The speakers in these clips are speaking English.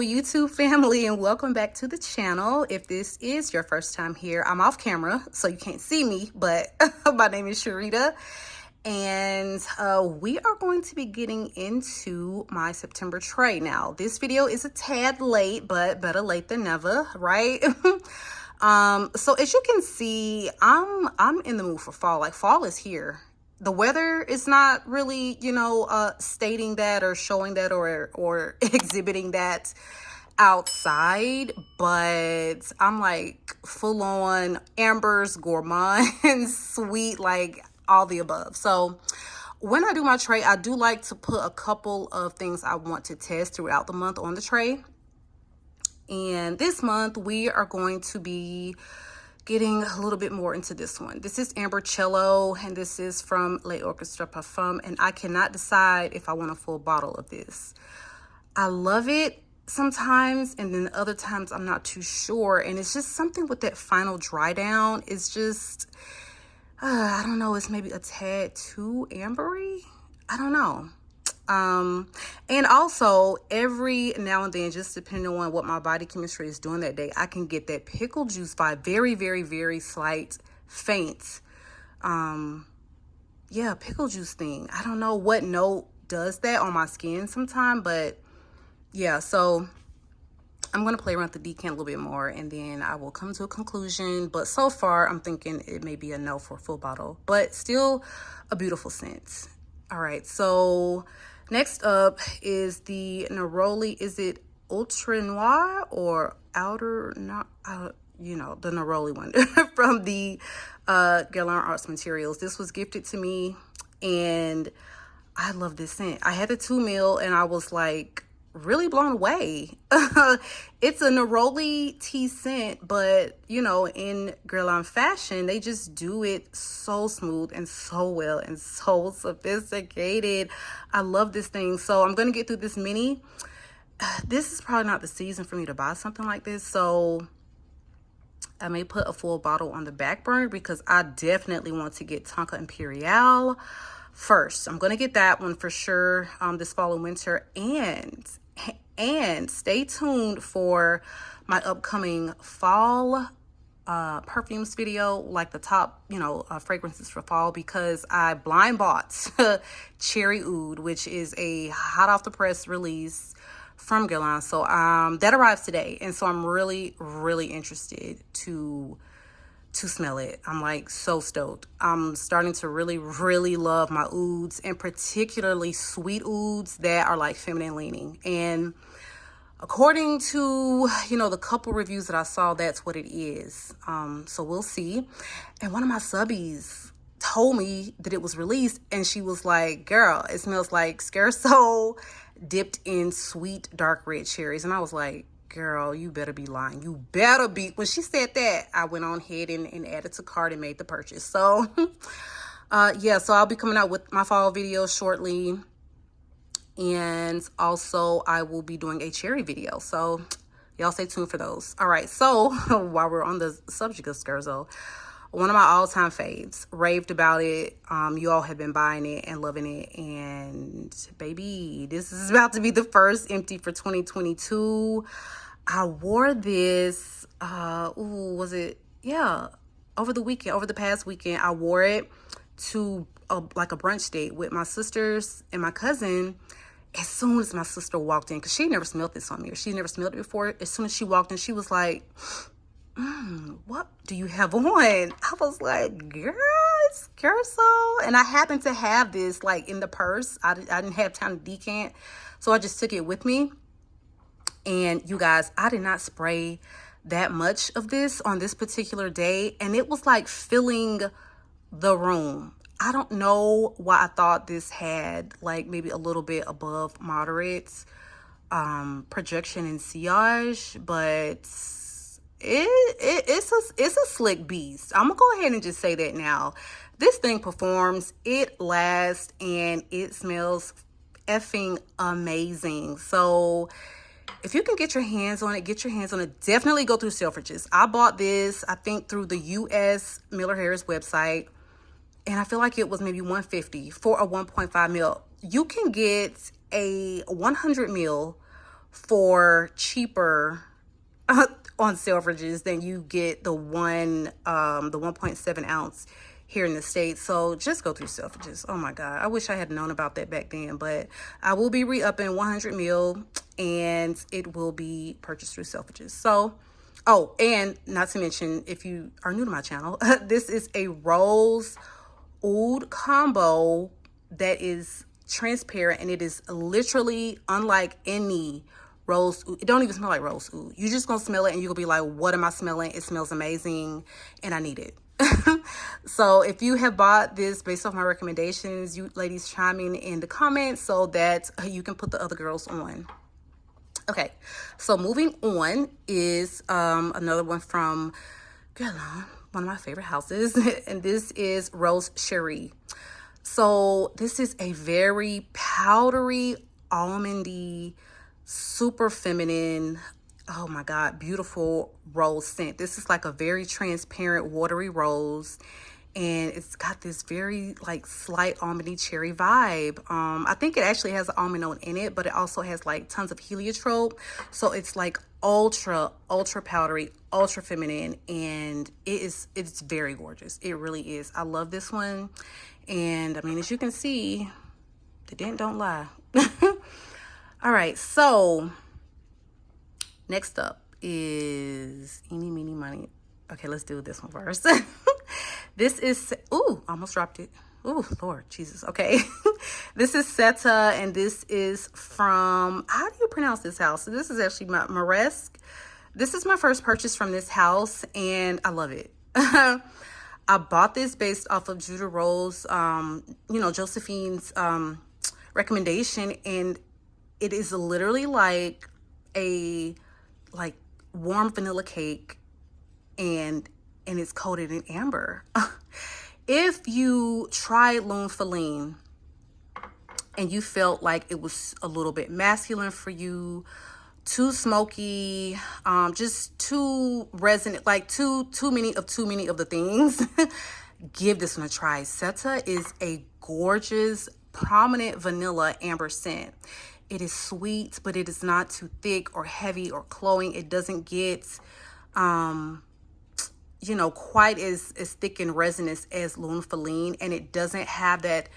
YouTube family, and welcome back to the channel. If this is your first time here, I'm off camera so you can't see me, but my name is CHERIE, and we are going to be getting into my September tray. Now this video is a tad late, but better late than never, right? So as you can see, I'm in the mood for fall. Like, fall is here. The weather is not really, you know, stating that or showing that or exhibiting that outside, but I'm like full on ambers, gourmand, sweet, like all the above. So when I do my tray, I do like to put a couple of things I want to test throughout the month on the tray. And this month we are going to be getting a little bit more into this one. This is Amber Cello, and this is from L'Orchestre Perfume, and I cannot decide if I want a full bottle of this. I love it sometimes, and then other times I'm not too sure, and it's just something with that final dry down. It's just, I don't know, it's maybe a tad too ambery. I don't know. And also every now and then, just depending on what my body chemistry is doing that day, I can get that pickle juice vibe, very slight, faint. Yeah, pickle juice thing. I don't know what note does that on my skin sometime, but yeah, so I'm going to play around with the decant a little bit more, and then I will come to a conclusion. But so far, I'm thinking it may be a no for a full bottle, but still a beautiful scent. All right, so next up is the Neroli. Is it Ultra Noir or Outer? Not, you know, the Neroli one from the Guerlain Arts Materials. This was gifted to me, and I love this scent. I had the 2 ml, and I was like really blown away. It's a neroli tea scent, but you know, in Guerlain fashion, they just do it so smooth and so well and so sophisticated. I love this thing. So I'm gonna get through this mini. This is probably not the season for me to buy something like this, so I may put a full bottle on the back burner because I definitely want to get Tonka Imperial first. I'm gonna get that one for sure this fall and winter, and stay tuned for my upcoming fall perfumes video, like the top, you know, fragrances for fall, because I blind bought Cherry Oud, which is a hot off the press release from Guerlain. So that arrives today, and so I'm really interested to smell it. I'm like so stoked. I'm starting to really love my ouds, and particularly sweet ouds that are like feminine leaning. And according to, you know, the couple reviews that I saw, that's what it is. So we'll see. And one of my subbies told me that it was released, and she was like, girl, it smells like Scherzo dipped in sweet dark red cherries. And I was like, girl, you better be lying. You better be. When she said that, I went on ahead and added to cart and made the purchase. So yeah, so I'll be coming out with my fall video shortly, and also I will be doing a cherry video, so y'all stay tuned for those. All right, so while we're on the subject of Scherzo, one of my all-time faves, raved about it. You all have been buying it and loving it, and baby, this is about to be the first empty for 2022. I wore this was it, yeah, over the past weekend. I wore it to like a brunch date with my sisters and my cousin. As soon as my sister walked in, because she never smelled this on me, or she never smelled it before, as soon as she walked in, she was like, what do you have on? I was like, girl, it's Scherzo. And I happened to have this like in the purse. I didn't have time to decant, so I just took it with me. And you guys, I did not spray that much of this on this particular day, and it was like filling the room. I don't know why I thought this had like maybe a little bit above moderate projection and sillage, but it's a slick beast. I'm gonna go ahead and just say that now. This thing performs, it lasts, and it smells effing amazing. So if you can get your hands on it, get your hands on it. Definitely go through Selfridges. I bought this, I think, through the US Miller Harris website, and I feel like it was maybe $150 for a 1.5 ml. You can get a 100 ml for cheaper on Selfridges than you get the 1.7 ounce here in the States. So just go through Selfridges. Oh my God, I wish I had known about that back then, but I will be re-upping 100 ml and it will be purchased through Selfridges. So, oh, and not to mention, if you are new to my channel, this is a rose oud combo that is transparent, and it is literally unlike any rose oud. It don't even smell like rose oud. You just gonna smell it and you'll be like, what am I smelling? It smells amazing and I need it. So if you have bought this based off my recommendations, you ladies chime in the comments so that you can put the other girls on. Okay, so moving on is another one from Guerlain, one of my favorite houses, and this is Rose CHERIE. So this is a very powdery, almondy, super feminine, oh my God, beautiful rose scent. This is like a very transparent, watery rose, and it's got this very like slight almondy cherry vibe. I think it actually has an almond note in it, but it also has like tons of heliotrope. So it's like ultra powdery, ultra feminine, and it's very gorgeous. It really is. I love this one. And I mean, as you can see, the dent don't lie. All right, so next up is Eeny, Meeny, Money. Okay, let's do this one first. This is, ooh, almost dropped it. Ooh, Lord Jesus. Okay. This is Seta, and this is from, how do you pronounce this house? So this is actually my Moresque. This is my first purchase from this house, and I love it. I bought this based off of Judah Rose, you know, Josephine's recommendation, and it is literally like a warm vanilla cake, and it's coated in amber. If you tried Lune Feline and you felt like it was a little bit masculine for you, too smoky, just too resonant, like too many of the things, give this one a try. Seta is a gorgeous, prominent vanilla amber scent. It is sweet, but it is not too thick or heavy or cloying. It doesn't get, you know, quite as thick and resinous as Lune Feline, and it doesn't have that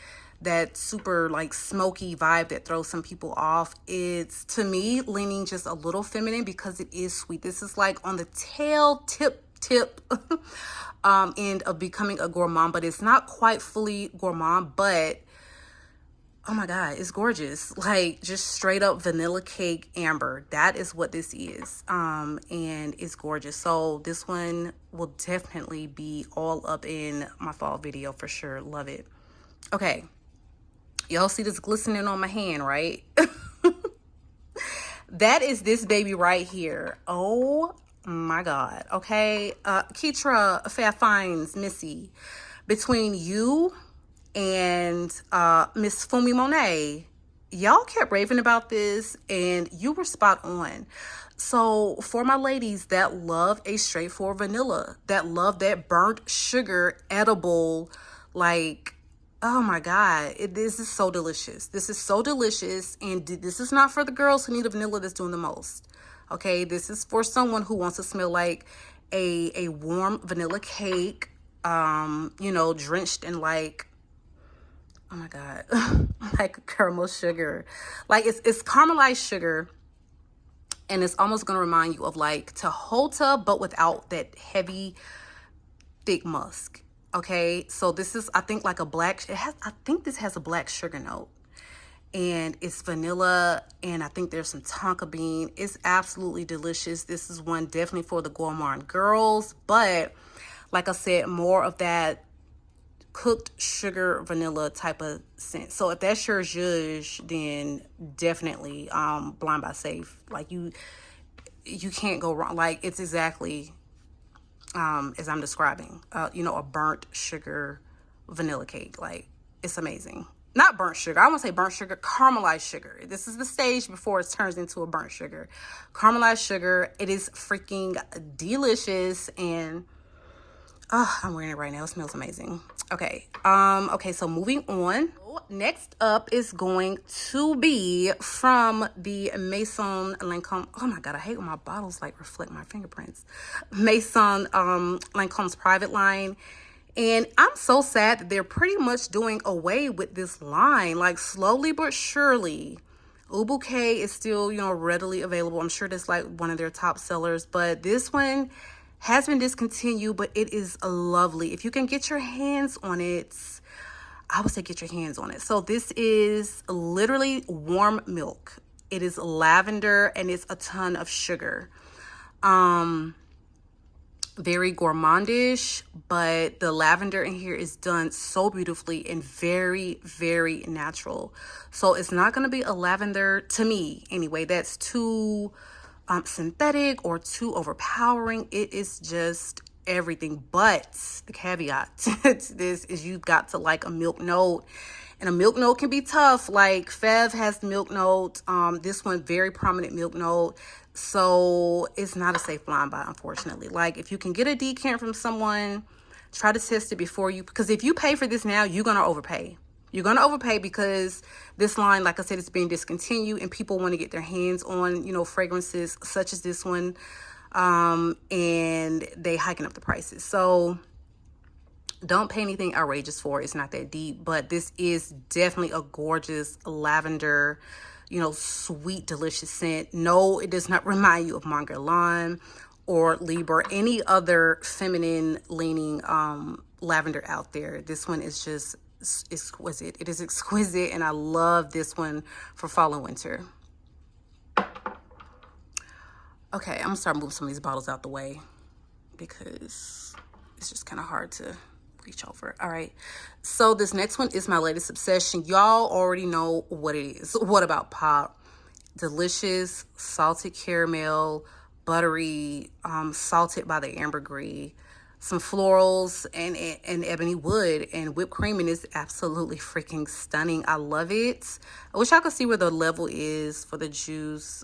super like smoky vibe that throws some people off. It's, to me, leaning just a little feminine because it is sweet. This is like on the tail tip end of becoming a gourmand, but it's not quite fully gourmand. But oh my God, it's gorgeous. Like just straight up vanilla cake amber. That is what this is. And it's gorgeous. So this one will definitely be all up in my fall video for sure. Love it. Okay. Y'all see this glistening on my hand, right? That is this baby right here. Oh my God. Okay. Keitra, Fair Finds, Missy, between you and Miss Fumi Monet, y'all kept raving about this and you were spot on. So for my ladies that love a straightforward vanilla, that love that burnt sugar edible, like, oh my God, this is so delicious. This is so delicious. And this is not for the girls who need a vanilla that's doing the most. Okay, this is for someone who wants to smell like a warm vanilla cake, you know, drenched in like, oh my God, like caramel sugar. Like it's caramelized sugar, and it's almost gonna remind you of like Tahota, but without that heavy, thick musk. Okay, so this is, I think, like a black, I think this has a black sugar note, and it's vanilla, and I think there's some tonka bean. It's absolutely delicious. This is one definitely for the gourmand girls, but like I said, more of that cooked sugar vanilla type of scent. So if that's your zhuzh, then definitely Blind by Safe. Like you can't go wrong. Like it's exactly as I'm describing, you know, a burnt sugar vanilla cake. Like it's amazing. Not burnt sugar. I won't say burnt sugar, caramelized sugar. This is the stage before it turns into a burnt sugar. Caramelized sugar. It is freaking delicious. And Oh, I'm wearing it right now. It smells amazing. Okay. Okay, so moving on. Next up is going to be from the Maison Lancome. Oh my God, I hate when my bottles like reflect my fingerprints. Maison Lancome's private line. And I'm so sad that they're pretty much doing away with this line, like slowly but surely. Eau Bouquet is still, you know, readily available. I'm sure that's like one of their top sellers, but this one has been discontinued, but it is lovely. If you can get your hands on it, I would say get your hands on it. So this is literally warm milk. It is lavender and it's a ton of sugar. Very gourmandish, but the lavender in here is done so beautifully and very, very natural. So it's not going to be a lavender, to me anyway, that's too synthetic or too overpowering. It is just everything. But the caveat to this is you've got to like a milk note. And a milk note can be tough. Like Fev has the milk note. This one, very prominent milk note. So it's not a safe blind buy, unfortunately. Like if you can get a decant from someone, try to test it before you, because if you pay for this now, you're going to overpay. You're going to overpay because this line, like I said, is being discontinued and people want to get their hands on, you know, fragrances such as this one. And they hiking up the prices. So don't pay anything outrageous for it. It's not that deep, but this is definitely a gorgeous lavender, you know, sweet, delicious scent. No, it does not remind you of Guerlain or Libre or any other feminine leaning lavender out there. This one is just exquisite. It is exquisite, and I love this one for fall and winter. Okay, I'm gonna start moving some of these bottles out the way because it's just kind of hard to reach over. All right, so this next one is my latest obsession. Y'all already know what it is. What About Pop? Delicious salted caramel, buttery, salted by the ambergris, some florals and ebony wood and whipped cream, and it's absolutely freaking stunning. I love it. I wish I could see where the level is for the juice.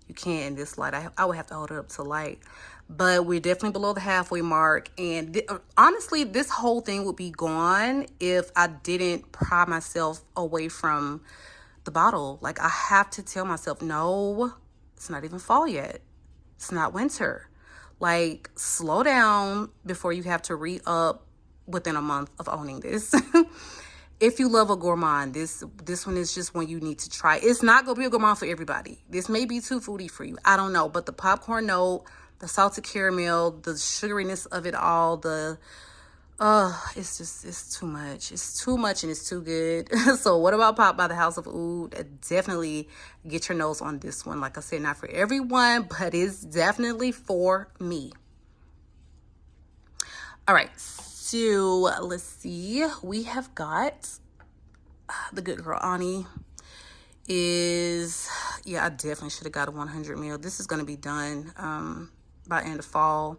You can't in this light. I would have to hold it up to light, but we're definitely below the halfway mark. And honestly, this whole thing would be gone if I didn't pry myself away from the bottle. Like I have to tell myself, no, it's not even fall yet. It's not winter. Like slow down before you have to re-up within a month of owning this. If you love a gourmand, this one is just one you need to try. It's not gonna be a gourmand for everybody. This may be too foodie for you. I don't know, but the popcorn note, the salted caramel, the sugariness of it all, it's too much. It's too much and it's too good. So What About Pop by the House of Oud? Definitely get your nose on this one. Like I said, not for everyone, but it's definitely for me. All right. So let's see, we have got the good girl Ani is, yeah, I definitely should have got a 100 ml. This is going to be done by end of fall.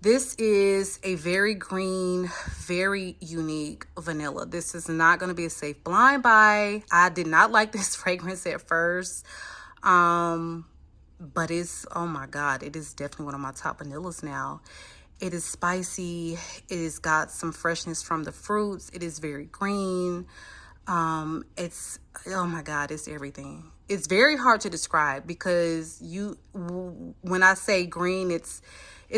This is a very green, very unique vanilla. This is not going to be a safe blind buy. I did not like this fragrance at first, but it's, oh my God, it is definitely one of my top vanillas now. It is spicy. It has got some freshness from the fruits. It is very green. It's, oh my God, it's everything. It's very hard to describe because when I say green, it's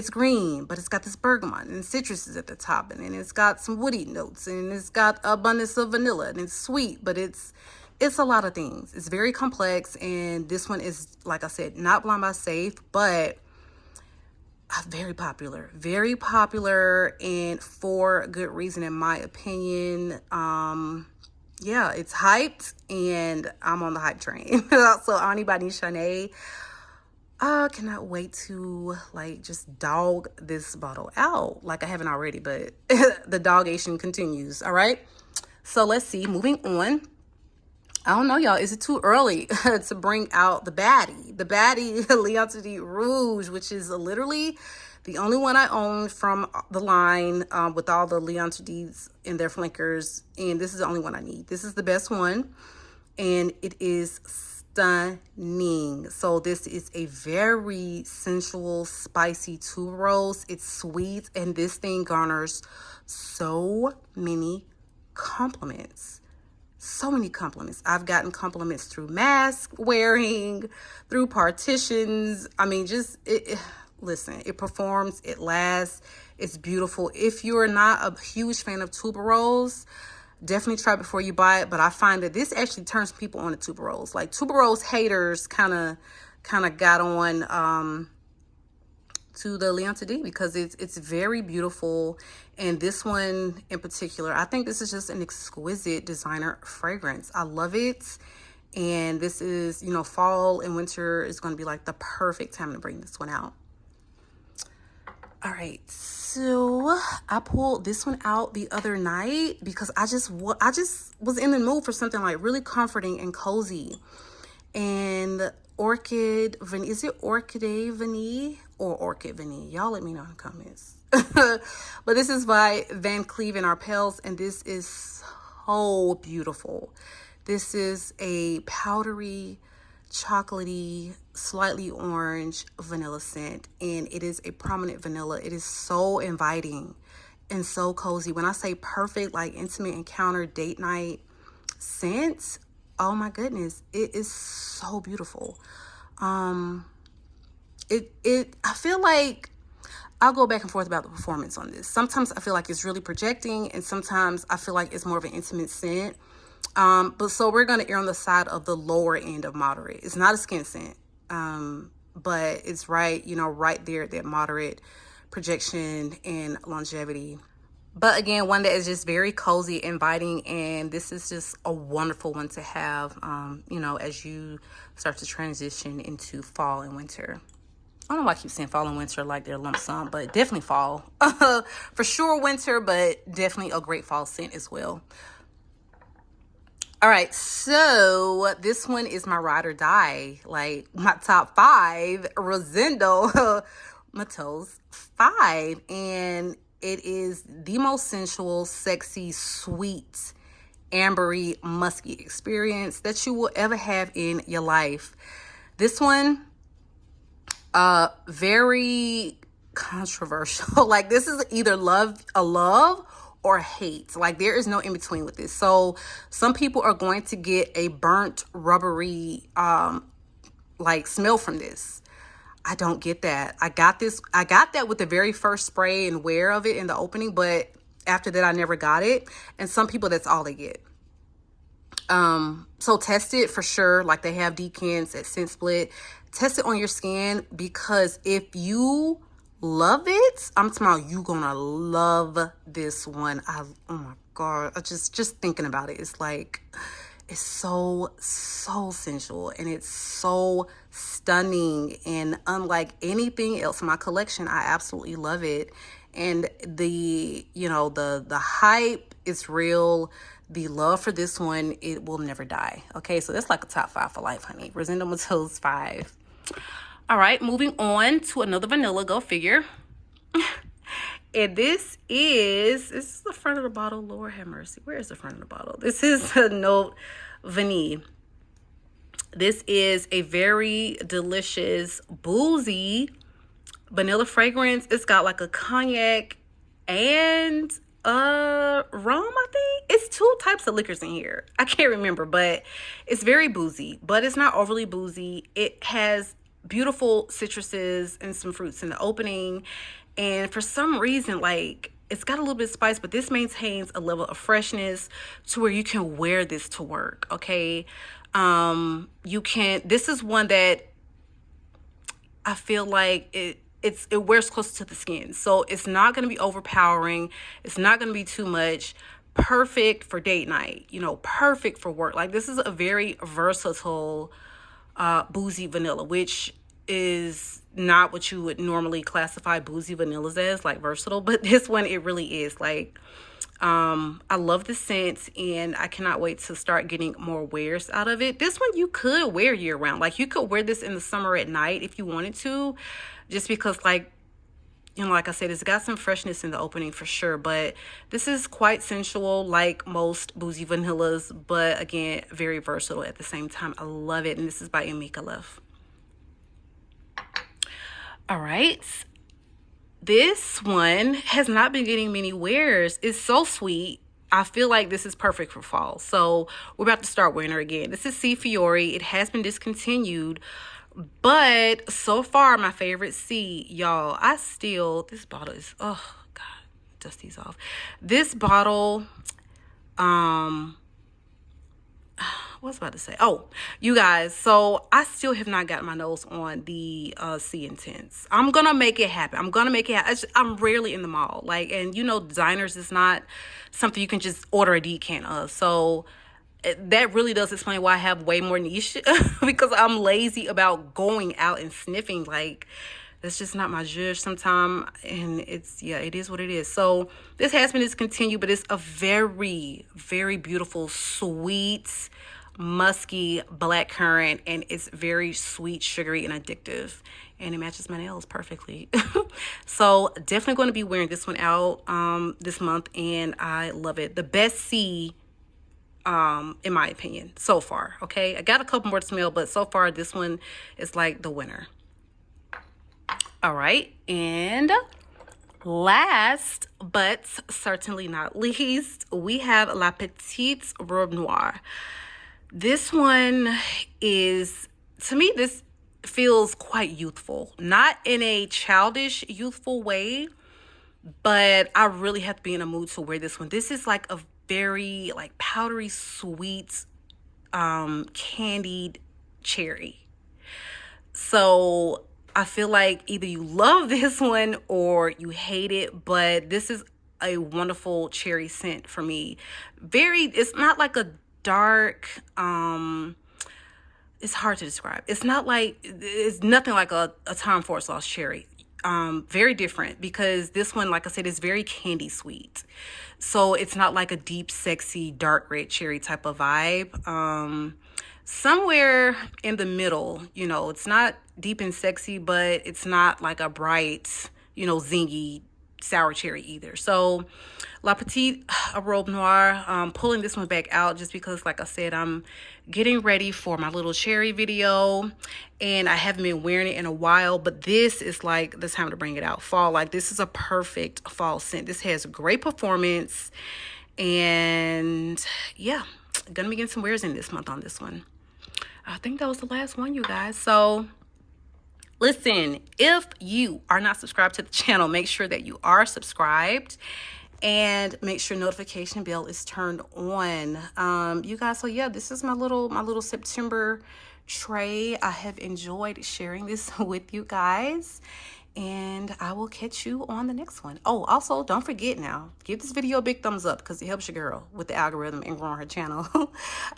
green, but it's got this bergamot and citruses at the top, and then it's got some woody notes, and it's got abundance of vanilla, and it's sweet, but it's a lot of things. It's very complex, and this one is, like I said, not blind buy safe, but very popular, and for good reason, in my opinion. Yeah, it's hyped, and I'm on the hype train. So Ani by Nishane. I cannot wait to like just dog this bottle out like I haven't already, but the dogation continues. All right, so let's see, moving on. I don't know, y'all, is it too early to bring out the baddie Leonce Rouge, which is literally the only one I own from the line, with all the Leonce in their flankers, and this is the only one I need. This is the best one, and it is stunning. So this is a very sensual, spicy tuberose. It's sweet, and this thing garners so many compliments. So many compliments. I've gotten compliments through mask wearing, through partitions. I mean, just listen, it performs, it lasts, it's beautiful. If you're not a huge fan of tuberose, definitely try before you buy it. But I find that this actually turns people on to tuberose. Like, tuberose haters kind of got on to the Leonta D because it's very beautiful. And this one in particular, I think this is just an exquisite designer fragrance. I love it. And this is, you know, fall and winter is going to be like the perfect time to bring this one out. All right, so I pulled this one out the other night because I just was in the mood for something like really comforting and cozy. And Orchid Vanille, is it Orchid Vanille or Orchid Vanille? Y'all let me know in the comments. But this is by Van Cleef and Arpels, and this is so beautiful. This is a powdery, chocolatey, slightly orange vanilla scent, and it is a prominent vanilla. It is so inviting and so cozy. When I say perfect, like intimate encounter, date night scent, oh my goodness, it is so beautiful. I feel like I'll go back and forth about the performance on this. Sometimes I feel like it's really projecting, and sometimes I feel like it's more of an intimate scent. But so we're going to err on the side of the lower end of moderate. It's not a skin scent, but it's right, you know, right there at that moderate projection and longevity. But again, one that is just very cozy, inviting, and this is just a wonderful one to have, you know, as you start to transition into fall and winter. I don't know why I keep saying fall and winter like they're lump sum, but definitely fall. For sure winter, but definitely a great fall scent as well. All right, so this one is my ride or die, like my top 5, Rosendo Mateu's 5. And it is the most sensual, sexy, sweet, ambery, musky experience that you will ever have in your life. This one, very controversial. Like, this is either a love or hate. Like, there is no in between with this. So some people are going to get a burnt, rubbery, like smell from this. I don't get that. I got that with the very first spray and wear of it in the opening, but after that I never got it. And some people, that's all they get. So test it for sure. Like, they have decants at Scent Split. Test it on your skin, because if you love it, I'm talking about, you gonna love this one. Oh my god, just thinking about it, it's like, it's so sensual, and it's so stunning, and unlike anything else in my collection. I absolutely love it. And the, you know, the hype is real. The love for this one, it will never die. Okay, so that's like a top 5 for life, honey. Rosendo Mateu's 5. All right, moving on to another vanilla, go figure. And this is the front of the bottle. Lord have mercy. Where is the front of the bottle? This is a Note Vanille. This is a very delicious, boozy vanilla fragrance. It's got like a cognac and rum, I think. It's 2 types of liquors in here. I can't remember, but it's very boozy, but it's not overly boozy. It has beautiful citruses and some fruits in the opening, and for some reason, like, it's got a little bit of spice, but this maintains a level of freshness to where you can wear this to work. Okay, this is one that I feel like it wears close to the skin, so it's not going to be overpowering. It's not going to be too much. Perfect for date night, you know, perfect for work. Like, this is a very versatile boozy vanilla, which is not what you would normally classify boozy vanillas as, like versatile, but this one, it really is. Like, I love the scent, and I cannot wait to start getting more wears out of it. This one you could wear year round. Like, you could wear this in the summer at night if you wanted to, just because, like, you know, like I said, it's got some freshness in the opening for sure, but this is quite sensual like most boozy vanillas, but again, very versatile at the same time. I love it. And this is by Amika, love. All right. This one has not been getting many wears. It's so sweet. I feel like this is perfect for fall. So we're about to start wearing her again. This is FIORI. It has been discontinued, but so far my favorite C, y'all. This bottle is, oh God, dust these off. This bottle, what was I about to say? Oh, you guys, so I still have not gotten my nose on the C Intense. I'm gonna make it happen. I'm rarely in the mall, like, and you know, designers is not something you can just order a decant of. So that really does explain why I have way more niche because I'm lazy about going out and sniffing. Like, that's just not my zhuzh sometimes, and it's, yeah, it is what it is. So this has been discontinued, but it's a very, very beautiful, sweet, musky black currant, and it's very sweet, sugary, and addictive, and it matches my nails perfectly. So definitely going to be wearing this one out this month, and I love it. The best C in my opinion so far. Okay, I got a couple more to smell, but so far this one is like the winner. All right, and last but certainly not least, we have La Petite Robe Noire. This one is, to me, this feels quite youthful. Not in a childish, youthful way, but I really have to be in a mood to wear this one. This is like a very like powdery, sweet, candied cherry. So I feel like either you love this one or you hate it, but this is a wonderful cherry scent for me. It's not like a dark, it's hard to describe. It's nothing like a Tom Ford Sauce cherry. Very different, because this one, like I said, is very candy sweet. So it's not like a deep, sexy, dark red cherry type of vibe. Somewhere in the middle, you know, it's not deep and sexy, but it's not like a bright, you know, zingy sour cherry either. So La Petite Robe Noire, pulling this one back out just because, like I said, I'm getting ready for my little cherry video and I haven't been wearing it in a while, but this is like the time to bring it out. Fall, like, this is a perfect fall scent. This has great performance, and yeah, gonna be getting some wears in this month on this one. I think that was the last one, you guys. So listen, if you are not subscribed to the channel, make sure that you are subscribed and make sure notification bell is turned on. You guys, so yeah, this is my little September tray. I have enjoyed sharing this with you guys, and I will catch you on the next one. Oh, also, don't forget now, give this video a big thumbs up because it helps your girl with the algorithm and growing her channel.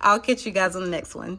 I'll catch you guys on the next one.